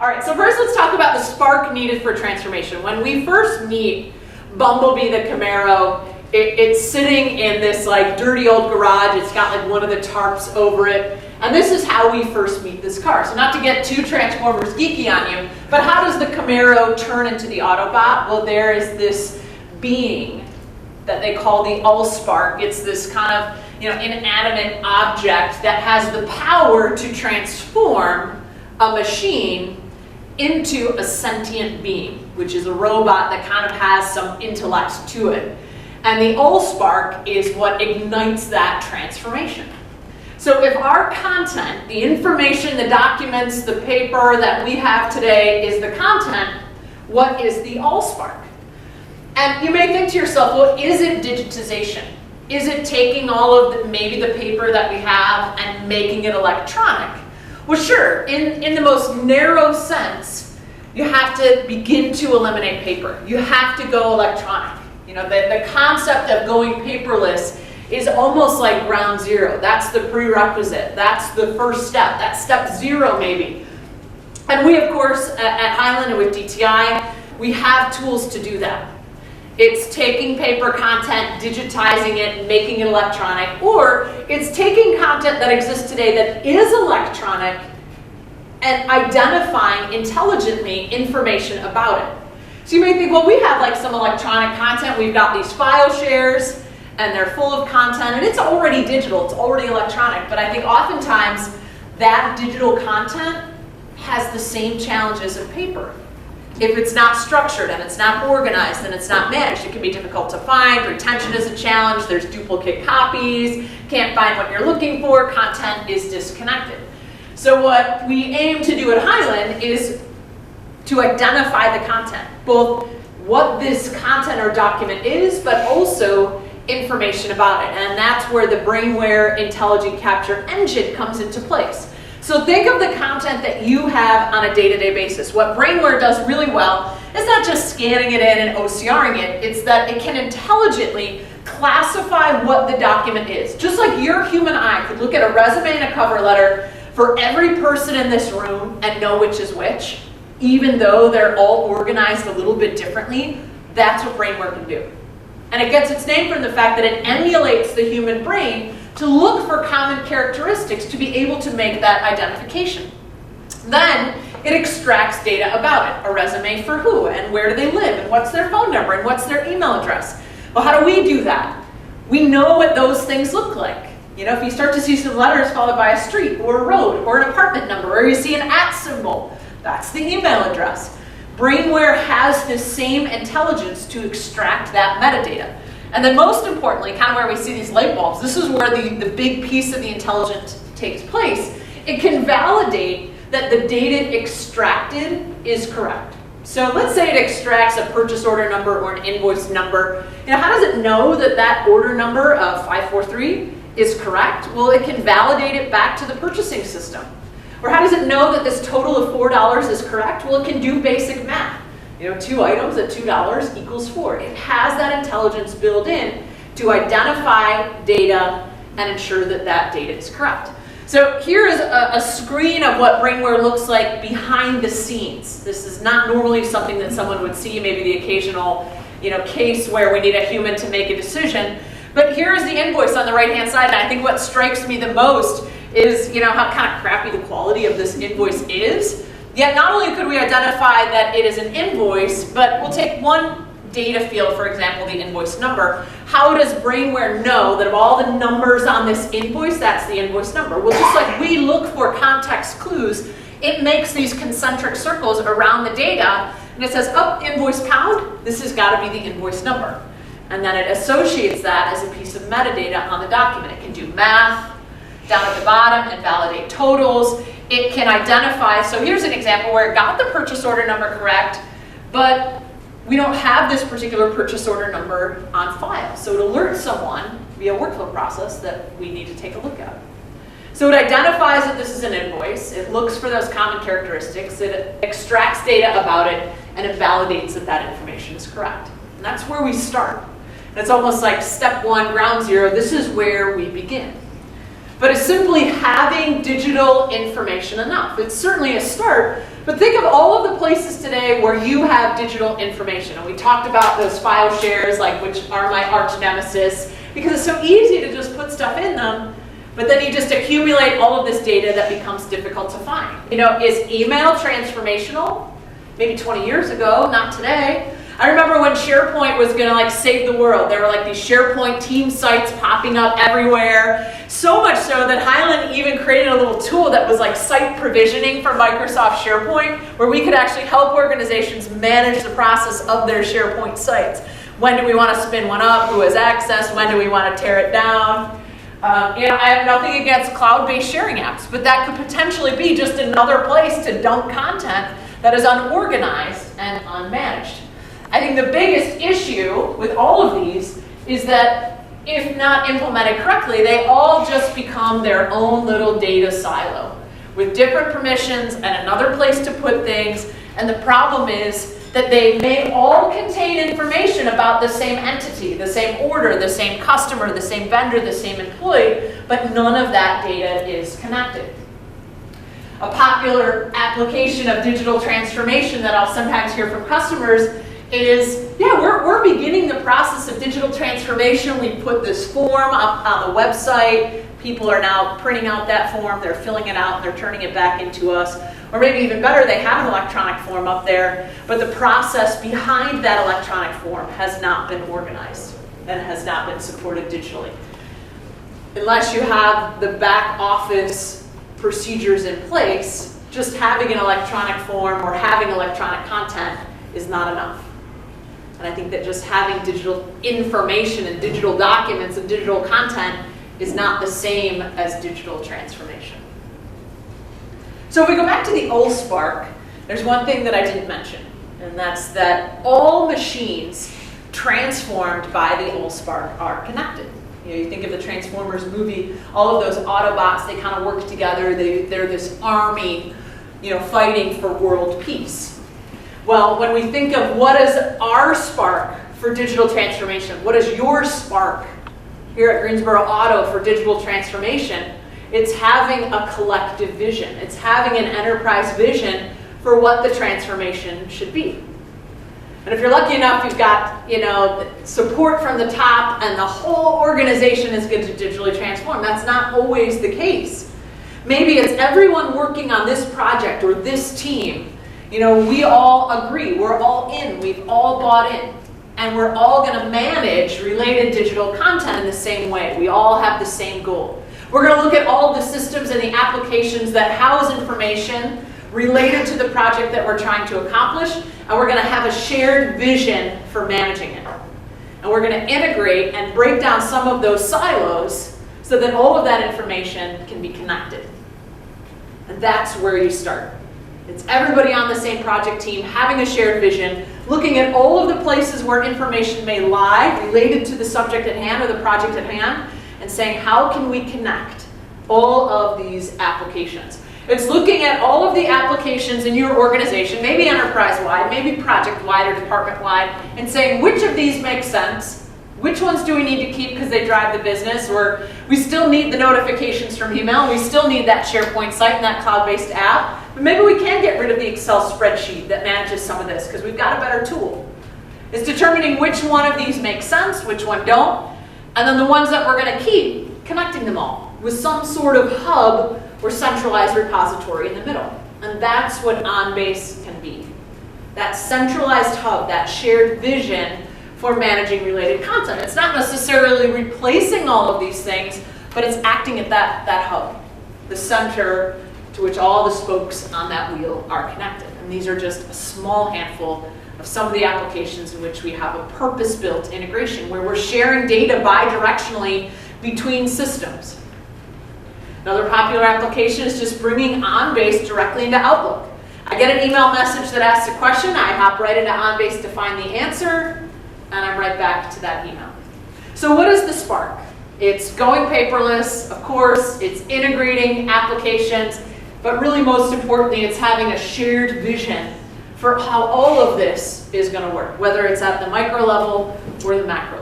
All right, so first let's talk about the spark needed for transformation. When we first meet Bumblebee the Camaro, it's sitting in this like dirty old garage. It's got like one of the tarps over it. And this is how we first meet this car. So not to get too Transformers geeky on you, but how does the Camaro turn into the Autobot? Well, there is this being that they call the Allspark. It's this kind of inanimate object that has the power to transform a machine into a sentient being, which is a robot that kind of has some intellect to it. And the Allspark is what ignites that transformation. So if our content, the information, the documents, the paper that we have today is the content, what is the Allspark? And you may think to yourself, well, is it digitization? Is it taking all of maybe the paper that we have and making it electronic? Well, sure, in the most narrow sense, you have to begin to eliminate paper. You have to go electronic. The concept of going paperless is almost like ground zero. That's the prerequisite. That's the first step. That's step zero, maybe. And we, of course, at Highland and with DTI, we have tools to do that. It's taking paper content, digitizing it, making it electronic, or it's taking content that exists today that is electronic and identifying intelligently information about it. So you may think, well, we have like some electronic content. We've got these file shares and they're full of content and it's already digital, it's already electronic. But I think oftentimes that digital content has the same challenges of paper. If it's not structured and it's not organized and it's not managed, it can be difficult to find. Retention is a challenge. There's duplicate copies. Can't find what you're looking for. Content is disconnected. So what we aim to do at Highland is to identify the content, both what this content or document is, but also information about it. And that's where the Brainware Intelligent Capture Engine comes into place. So think of the content that you have on a day-to-day basis. What Brainware does really well is not just scanning it in and OCRing it, it's that it can intelligently classify what the document is. Just like your human eye could look at a resume and a cover letter for every person in this room and know which is which, even though they're all organized a little bit differently, that's what Brainware can do. And it gets its name from the fact that it emulates the human brain to look for common characteristics to be able to make that identification. Then it extracts data about it. A resume for who, and where do they live, and what's their phone number, and what's their email address. Well, how do we do that? We know what those things look like. If you start to see some letters followed by a street, or a road, or an apartment number, or you see an @ symbol, that's the email address. Brainware has this same intelligence to extract that metadata. And then most importantly, kind of where we see these light bulbs, this is where the big piece of the intelligence takes place. It can validate that the data extracted is correct. So let's say it extracts a purchase order number or an invoice number. How does it know that that order number of 543 is correct? Well, it can validate it back to the purchasing system. Or how does it know that this total of $4 is correct? Well, it can do basic math. 2 items at $2 equals 4. It has that intelligence built in to identify data and ensure that that data is correct. So here is a screen of what Brainware looks like behind the scenes. This is not normally something that someone would see, maybe the occasional case where we need a human to make a decision. But here is the invoice on the right-hand side, and I think what strikes me the most is how kind of crappy the quality of this invoice is. Yet not only could we identify that it is an invoice, but we'll take one data field, for example, the invoice number. How does Brainware know that of all the numbers on this invoice, that's the invoice number? Well, just like we look for context clues, it makes these concentric circles around the data, and it says, oh, invoice pound, this has got to be the invoice number. And then it associates that as a piece of metadata on the document. It can do math down at the bottom and validate totals. It can identify, so here's an example where it got the purchase order number correct, but we don't have this particular purchase order number on file. So it alerts someone via workflow process that we need to take a look at. So it identifies that this is an invoice, it looks for those common characteristics, it extracts data about it, and it validates that that information is correct. And that's where we start. And it's almost like step one, ground zero, this is where we begin. but is simply having digital information enough? It's certainly a start, but think of all of the places today where you have digital information. And we talked about those file shares, like, which are my arch nemesis, because it's so easy to just put stuff in them, but then you just accumulate all of this data that becomes difficult to find. You know, is email transformational? Maybe 20 years ago, not today. I remember when SharePoint was gonna like save the world. There were like these SharePoint team sites popping up everywhere. So much so that Highland even created a little tool that was like site provisioning for Microsoft SharePoint, where we could actually help organizations manage the process of their SharePoint sites. When do we want to spin one up? Who has access? When do we want to tear it down? You know, I have nothing against cloud-based sharing apps, but that could potentially be just another place to dump content that is unorganized and unmanaged. I think the biggest issue with all of these is that if not implemented correctly, they all just become their own little data silo with different permissions and another place to put things. And the problem is that they may all contain information about the same entity, the same order, the same customer, the same vendor, the same employee, but none of that data is connected. A popular application of digital transformation that I'll sometimes hear from customers is, yeah, we're beginning the process of digital transformation. We put this form up on the website. People are now printing out that form, they're filling it out, and they're turning it back into us. Or maybe even better, they have an electronic form up there, but the process behind that electronic form has not been organized and has not been supported digitally. Unless you have the back office procedures in place, just having an electronic form or having electronic content is not enough. And I think that just having digital information and digital documents and digital content is not the same as digital transformation. So if we go back to the old Spark, there's one thing that I didn't mention, and that's that all machines transformed by the old Spark are connected. You know, you think of the Transformers movie, all of those Autobots, they kind of work together, they're this army, you know, fighting for world peace. Well, when we think of what is our Spark for digital transformation, what is your Spark here at Greensboro Auto for digital transformation, it's having a collective vision. It's having an enterprise vision for what the transformation should be. And if you're lucky enough, you've got, you know, support from the top and the whole organization is going to digitally transform. That's not always the case. Maybe it's everyone working on this project or this team. You know, we all agree, we're all in, we've all bought in, and we're all going to manage related digital content in the same way. We all have the same goal. We're going to look at all the systems and the applications that house information related to the project that we're trying to accomplish, and we're going to have a shared vision for managing it. And we're going to integrate and break down some of those silos so that all of that information can be connected. And that's where you start. It's everybody on the same project team having a shared vision, looking at all of the places where information may lie related to the subject at hand or the project at hand, and saying, how can we connect all of these applications? It's looking at all of the applications in your organization, maybe enterprise-wide, maybe project-wide or department-wide, and saying, which of these make sense? Which ones do we need to keep because they drive the business? Or we still need the notifications from email, we still need that SharePoint site and that cloud-based app, but maybe we can get rid of the Excel spreadsheet that manages some of this because we've got a better tool. It's determining which one of these makes sense, which one don't, and then the ones that we're going to keep, connecting them all with some sort of hub or centralized repository in the middle. And that's what OnBase can be. That centralized hub, that shared vision for managing related content. It's not necessarily replacing all of these things, but it's acting at that hub, the center to which all the spokes on that wheel are connected. And these are just a small handful of some of the applications in which we have a purpose-built integration where we're sharing data bidirectionally between systems. Another popular application is just bringing OnBase directly into Outlook. I get an email message that asks a question, I hop right into OnBase to find the answer, and I'm right back to that email. So what is the Spark? It's going paperless, of course, it's integrating applications, but really most importantly, it's having a shared vision for how all of this is going to work, whether it's at the micro level or the macro